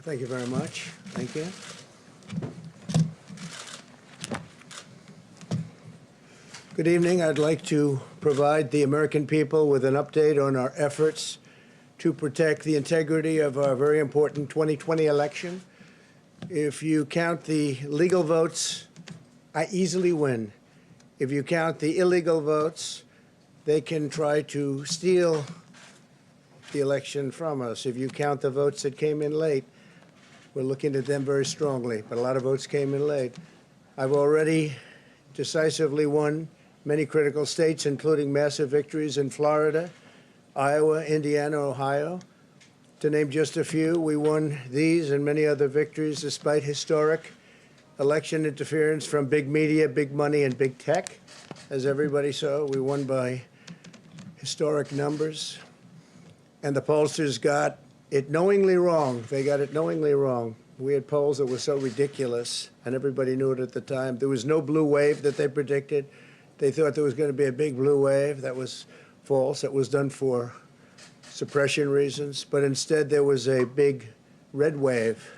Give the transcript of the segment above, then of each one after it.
Thank you very much. Thank you. Good evening. I'd like to provide the American people with an update on our efforts to protect the integrity of our very important 2020 election. If you count the legal votes, I easily win. If you count the illegal votes, they can try to steal the election from us. If you count the votes that came in late, we're looking at them very strongly, but a lot of votes came in late. I've already decisively won many critical states, including massive victories in Florida, Iowa, Indiana, Ohio. To name just a few, we won these and many other victories despite historic election interference from big media, big money, and big tech. As everybody saw, we won by historic numbers. And the pollsters got it knowingly wrong. They got it knowingly wrong. We had polls that were so ridiculous, and everybody knew it at the time. There was no blue wave that they predicted. They thought there was going to be a big blue wave. That was false. It was done for suppression reasons. But instead, there was a big red wave.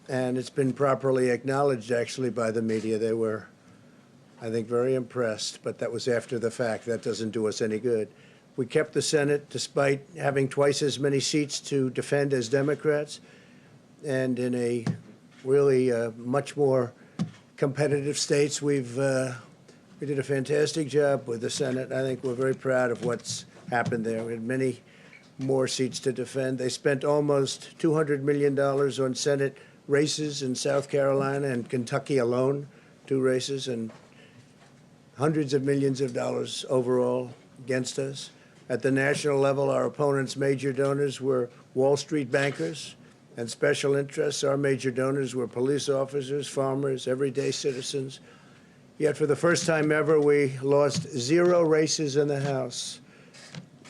And it's been properly acknowledged, actually, by the media. They were, I think, very impressed. But that was after the fact. That doesn't do us any good. We kept the Senate despite having twice as many seats to defend as Democrats. And in a really much more competitive states, we did a fantastic job with the Senate. I think we're very proud of what's happened there. We had many more seats to defend. They spent almost $200 million on Senate races in South Carolina and Kentucky alone, 2 races, and hundreds of millions of dollars overall against us. At the national level, our opponents' major donors were Wall Street bankers and special interests. Our major donors were police officers, farmers, everyday citizens. Yet for the first time ever, we lost 0 races in the House.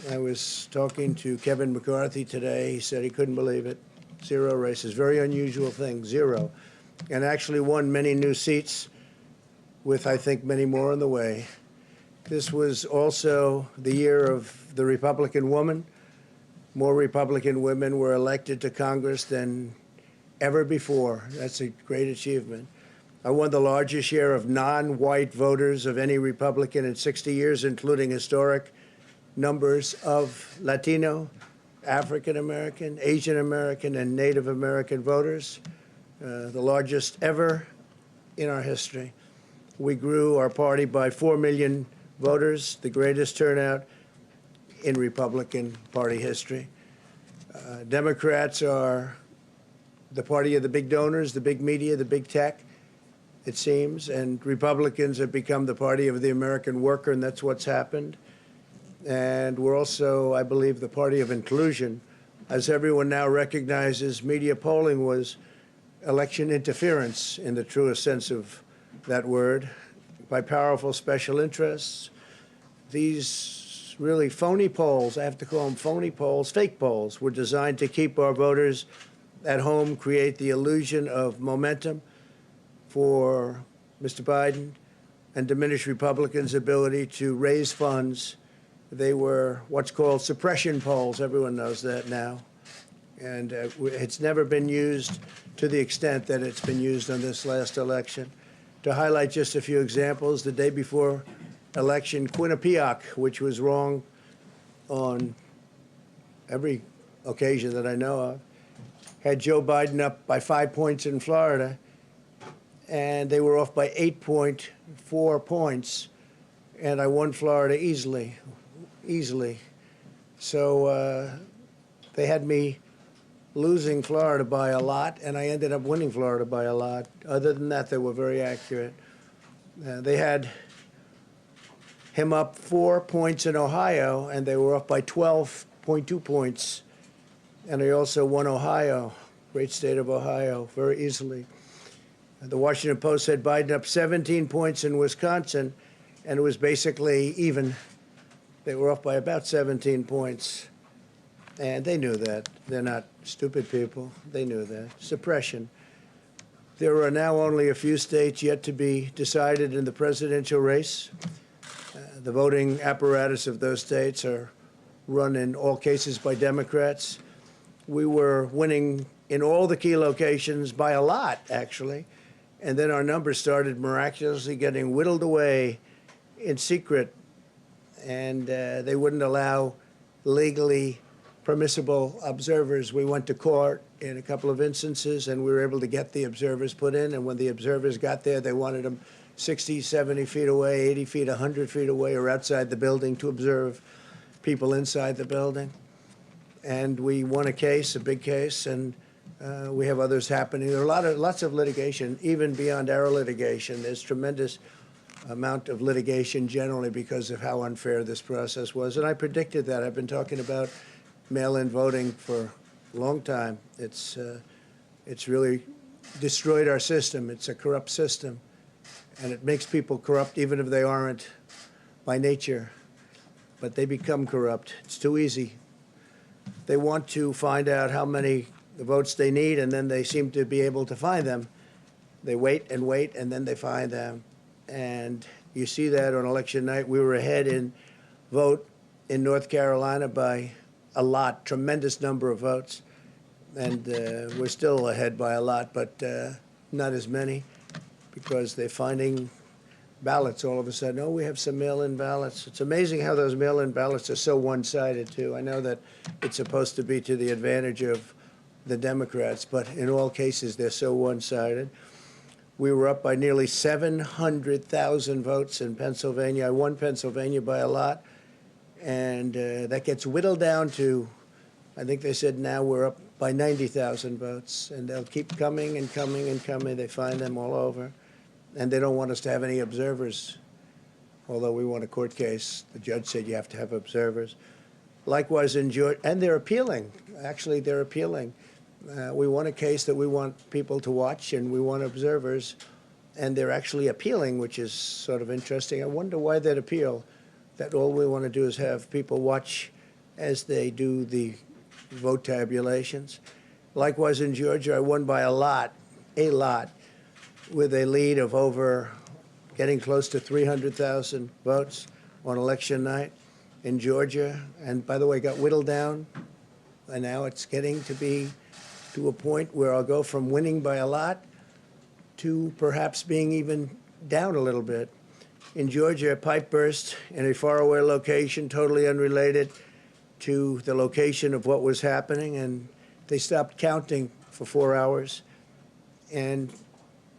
I was talking to Kevin McCarthy today. He said he couldn't believe it. 0 races. Very unusual thing, 0. And actually won many new seats with, I think, many more on the way. This was also the year of the Republican woman. More Republican women were elected to Congress than ever before. That's a great achievement. I won the largest share of non-white voters of any Republican in 60 years, including historic numbers of Latino, African American, Asian American, and Native American voters, the largest ever in our history. We grew our party by 4 million voters, the greatest turnout in Republican Party history. Democrats are the party of the big donors, the big media, the big tech, it seems, and Republicans have become the party of the American worker, and that's what's happened. And we're also, I believe, the party of inclusion. As everyone now recognizes, media polling was election interference in the truest sense of that word by powerful special interests. These really phony polls, I have to call them phony polls, fake polls, were designed to keep our voters at home, create the illusion of momentum for Mr. Biden, and diminish Republicans' ability to raise funds. They were what's called suppression polls. Everyone knows that now. And it's never been used to the extent that it's been used on this last election. To highlight just a few examples, the day before election, Quinnipiac, which was wrong on every occasion that I know of, had Joe Biden up by 5 points in Florida, and they were off by 8.4 points, and I won Florida easily. So they had me losing Florida by a lot, and I ended up winning Florida by a lot. Other than that, they were very accurate. They had him up 4 points in Ohio, and they were up by 12.2 points. And I also won Ohio, great state of Ohio, very easily. The Washington Post said Biden up 17 points in Wisconsin, and it was basically even. They were off by about 17 points. And they knew that. They're not stupid people. They knew that. Suppression. There are now only a few states yet to be decided in the presidential race. The voting apparatus of those states are run in all cases by Democrats. We were winning in all the key locations by a lot, actually. And then our numbers started miraculously getting whittled away in secret, and they wouldn't allow legally permissible observers. We went to court in a couple of instances, and we were able to get the observers put in. And when the observers got there, they wanted them 60, 70 feet away, 80 feet, 100 feet away, or outside the building to observe people inside the building. And we won a case, a big case, and we have others happening. There are lots of litigation, even beyond our litigation. There's tremendous amount of litigation generally because of how unfair this process was. And I predicted that. I've been talking about mail-in voting for a long time. It's really destroyed our system. It's a corrupt system. And it makes people corrupt even if they aren't by nature. But they become corrupt. It's too easy. They want to find out how many votes they need, and then they seem to be able to find them. They wait, and then they find them. And you see that on election night. We were ahead in vote in North Carolina by a lot, tremendous number of votes. And we're still ahead by a lot, but not as many, because they're finding ballots all of a sudden. Oh, we have some mail-in ballots. It's amazing how those mail-in ballots are so one-sided, too. I know that it's supposed to be to the advantage of the Democrats, but in all cases, they're so one-sided. We were up by nearly 700,000 votes in Pennsylvania. I won Pennsylvania by a lot, and that gets whittled down to, I think they said now we're up by 90,000 votes, and they'll keep coming and coming and coming. They find them all over, and they don't want us to have any observers, although we won a court case. The judge said you have to have observers. Likewise in Georgia, and they're appealing. Actually, they're appealing. We won a case that we want people to watch, and we want observers, and they're actually appealing, which is sort of interesting. I wonder why they'd appeal, that all we want to do is have people watch as they do the vote tabulations. Likewise in Georgia, I won by a lot, with a lead of over getting close to 300,000 votes on election night in Georgia. And by the way, got whittled down, and now it's getting to be to a point where I'll go from winning by a lot to perhaps being even down a little bit. In Georgia, a pipe burst in a faraway location, totally unrelated to the location of what was happening, and they stopped counting for 4 hours, and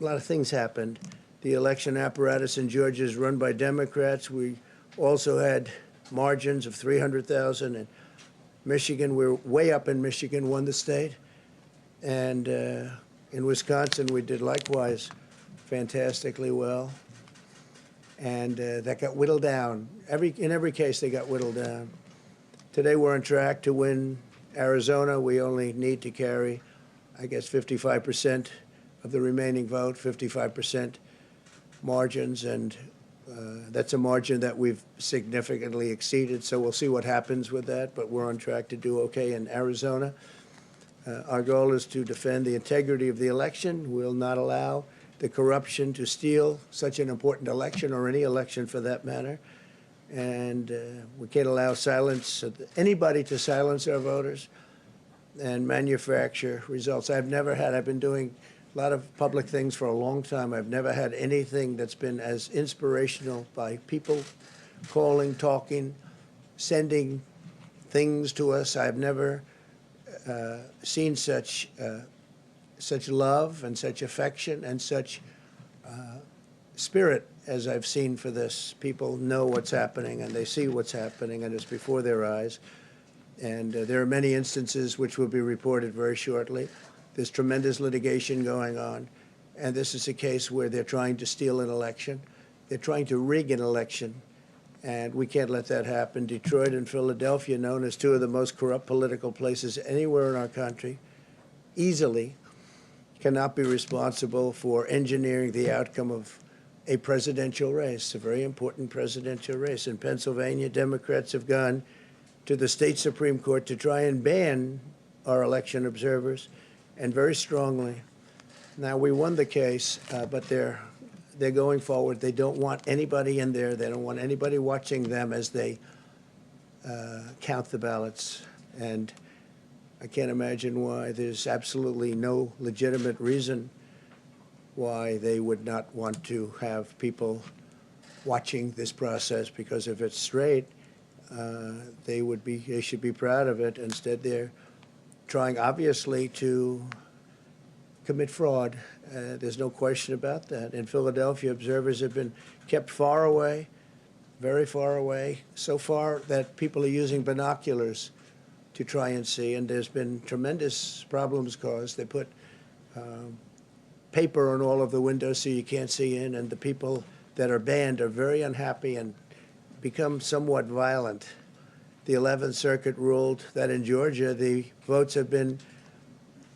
a lot of things happened. The election apparatus in Georgia is run by Democrats. We also had margins of 300,000 in Michigan. We're way up in Michigan, won the state. And in Wisconsin, we did likewise fantastically well. And that got whittled down. In every case, they got whittled down. Today, we're on track to win Arizona. We only need to carry, I guess, 55% of the remaining vote, 55% margins, and that's a margin that we've significantly exceeded, so we'll see what happens with that, but we're on track to do okay in Arizona. Our goal is to defend the integrity of the election. We'll not allow the corruption to steal such an important election, or any election for that matter, and we can't allow anybody to silence our voters and manufacture results. I've been doing a lot of public things for a long time. I've never had anything that's been as inspirational, by people calling, talking, sending things to us. I've never seen such love and such affection and such spirit as I've seen for this. People know what's happening, and they see what's happening, and it's before their eyes. And there are many instances which will be reported very shortly. There's tremendous litigation going on, and this is a case where they're trying to steal an election. They're trying to rig an election, and we can't let that happen. Detroit and Philadelphia, known as two of the most corrupt political places anywhere in our country, easily cannot be responsible for engineering the outcome of a presidential race, a very important presidential race. In Pennsylvania, Democrats have gone to the state Supreme Court to try and ban our election observers, and very strongly. Now, we won the case, but they're going forward. They don't want anybody in there. They don't want anybody watching them as they count the ballots. And I can't imagine why. There's absolutely no legitimate reason why they would not want to have people watching this process, because if it's straight, they should be proud of it. Instead, they're trying, obviously, to commit fraud. There's no question about that. In Philadelphia, observers have been kept far away, very far away, so far that people are using binoculars to try and see, and there's been tremendous problems caused. They put paper on all of the windows so you can't see in, and the people that are banned are very unhappy and become somewhat violent. The 11th Circuit ruled that in Georgia, the votes have been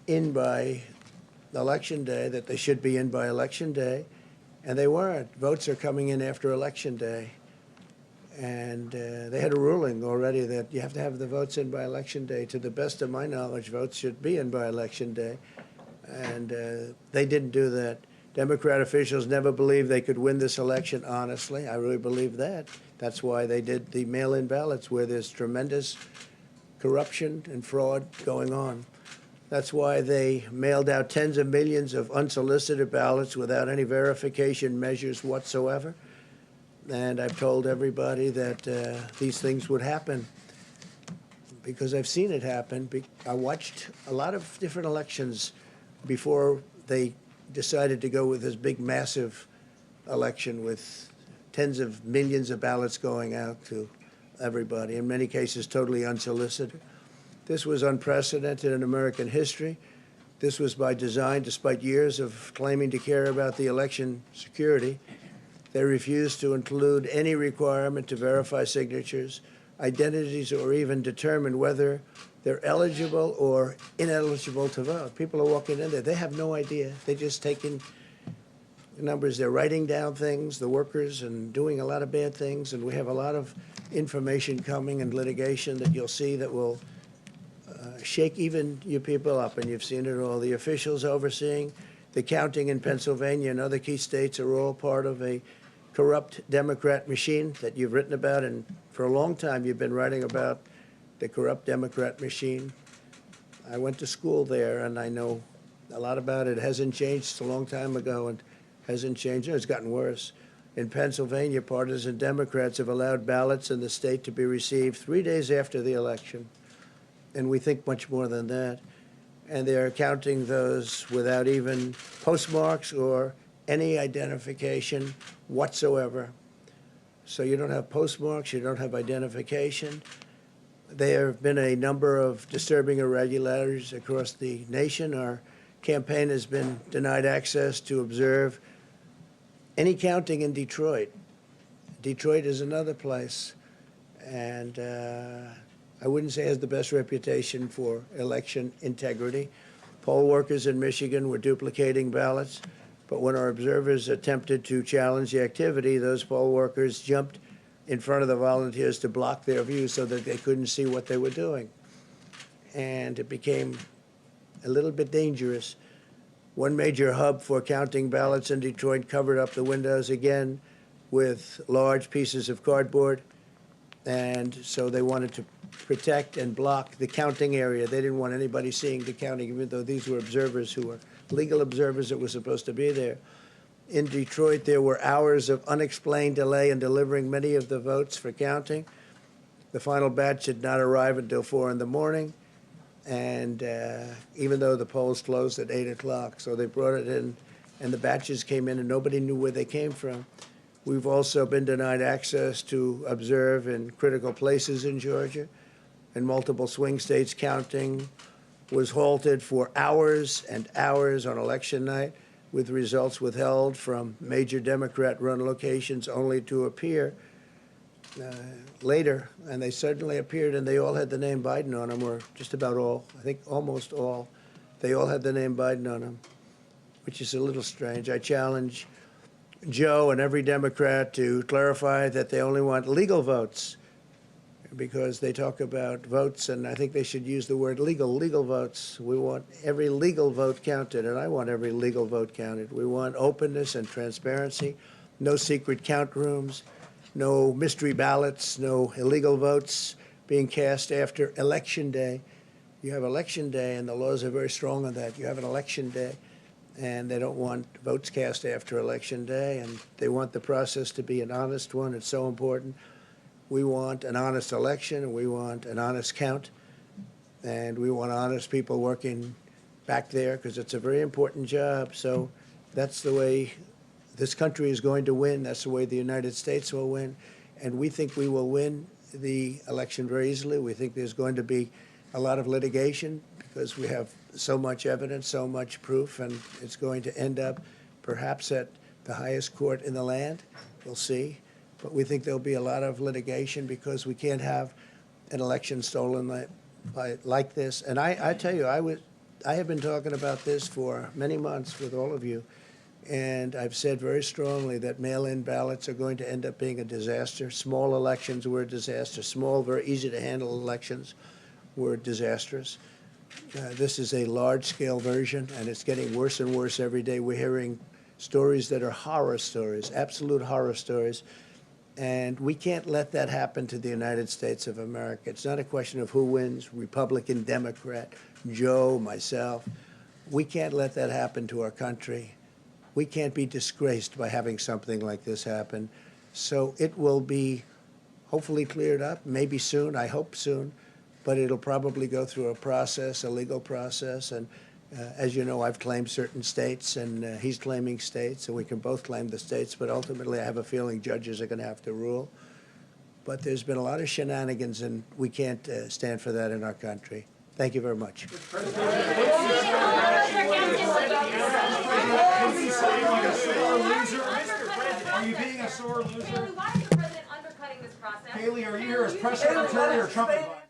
in by Election Day, that they should be in by Election Day, and they weren't. Votes are coming in after Election Day. And they had a ruling already that you have to have the votes in by Election Day. To the best of my knowledge, votes should be in by Election Day. And they didn't do that. Democrat officials never believed they could win this election honestly. I really believe that. That's why they did the mail-in ballots, where there's tremendous corruption and fraud going on. That's why they mailed out tens of millions of unsolicited ballots without any verification measures whatsoever. And I've told everybody that these things would happen because I've seen it happen. I watched a lot of different elections before they decided to go with this big, massive election with tens of millions of ballots going out to everybody, in many cases totally unsolicited. This was unprecedented in American history. This was by design, despite years of claiming to care about the election security. They refused to include any requirement to verify signatures, identities, or even determine whether they're eligible or ineligible to vote. People are walking in there. They have no idea. They're just taking numbers. They're writing down things, the workers, and doing a lot of bad things. And we have a lot of information coming and litigation that you'll see that will shake even you people up. And you've seen it all. The officials overseeing the counting in Pennsylvania and other key states are all part of a corrupt Democrat machine that you've written about, and for a long time you've been writing about the corrupt Democrat machine. I went to school there, and I know a lot about it. It hasn't changed. It's a long time ago, and hasn't changed. It's gotten worse. In Pennsylvania, partisan Democrats have allowed ballots in the state to be received 3 days after the election, and we think much more than that. And they're counting those without even postmarks or any identification whatsoever. So you don't have postmarks, you don't have identification. There have been a number of disturbing irregularities across the nation. Our campaign has been denied access to observe any counting in Detroit. Detroit is another place, and I wouldn't say it has the best reputation for election integrity. Poll workers in Michigan were duplicating ballots, but when our observers attempted to challenge the activity, those poll workers jumped in front of the volunteers to block their view so that they couldn't see what they were doing. And it became a little bit dangerous. One major hub for counting ballots in Detroit covered up the windows again with large pieces of cardboard. And so they wanted to protect and block the counting area. They didn't want anybody seeing the counting, even though these were observers who were legal observers that were supposed to be there. In Detroit, there were hours of unexplained delay in delivering many of the votes for counting. The final batch did not arrive until 4 in the morning, and even though the polls closed at 8 o'clock. So they brought it in, and the batches came in, and nobody knew where they came from. We've also been denied access to observe in critical places in Georgia. In multiple swing states, counting was halted for hours and hours on election night, with results withheld from major Democrat-run locations only to appear later. And they suddenly appeared, and they all had the name Biden on them, or just about all. I think almost all. They all had the name Biden on them, which is a little strange. I challenge Joe and every Democrat to clarify that they only want legal votes, because they talk about votes, and I think they should use the word legal votes. We want every legal vote counted, and I want every legal vote counted. We want openness and transparency, no secret count rooms, no mystery ballots, no illegal votes being cast after Election Day. You have election day, and the laws are very strong on that. You have an election day, and they don't want votes cast after election day, and they want the process to be an honest one. It's so important. We want an honest election, and we want an honest count, and we want honest people working back there because it's a very important job. So that's the way this country is going to win. That's the way the United States will win. And we think we will win the election very easily. We think there's going to be a lot of litigation because we have so much evidence, so much proof, and it's going to end up perhaps at the highest court in the land. We'll see. But we think there'll be a lot of litigation because we can't have an election stolen like this. And I tell you, I have been talking about this for many months with all of you, and I've said very strongly that mail-in ballots are going to end up being a disaster. Small elections were a disaster. Small, very easy-to-handle elections were disastrous. This is a large-scale version, and it's getting worse and worse every day. We're hearing stories that are horror stories, absolute horror stories, and we can't let that happen to the United States of America. It's not a question of who wins, Republican, Democrat, Joe, myself. We can't let that happen to our country. We can't be disgraced by having something like this happen. So it will be hopefully cleared up, maybe soon, I hope soon, but it'll probably go through a process, a legal process. And as you know, I've claimed certain states, and he's claiming states, and we can both claim the states, but ultimately I have a feeling judges are going to have to rule. But there's been a lot of shenanigans, and we can't stand for that in our country. Thank you very much. Are you being a sore loser? Why is the president undercutting this process? Haley, are you here as press secretary or Trump advisor?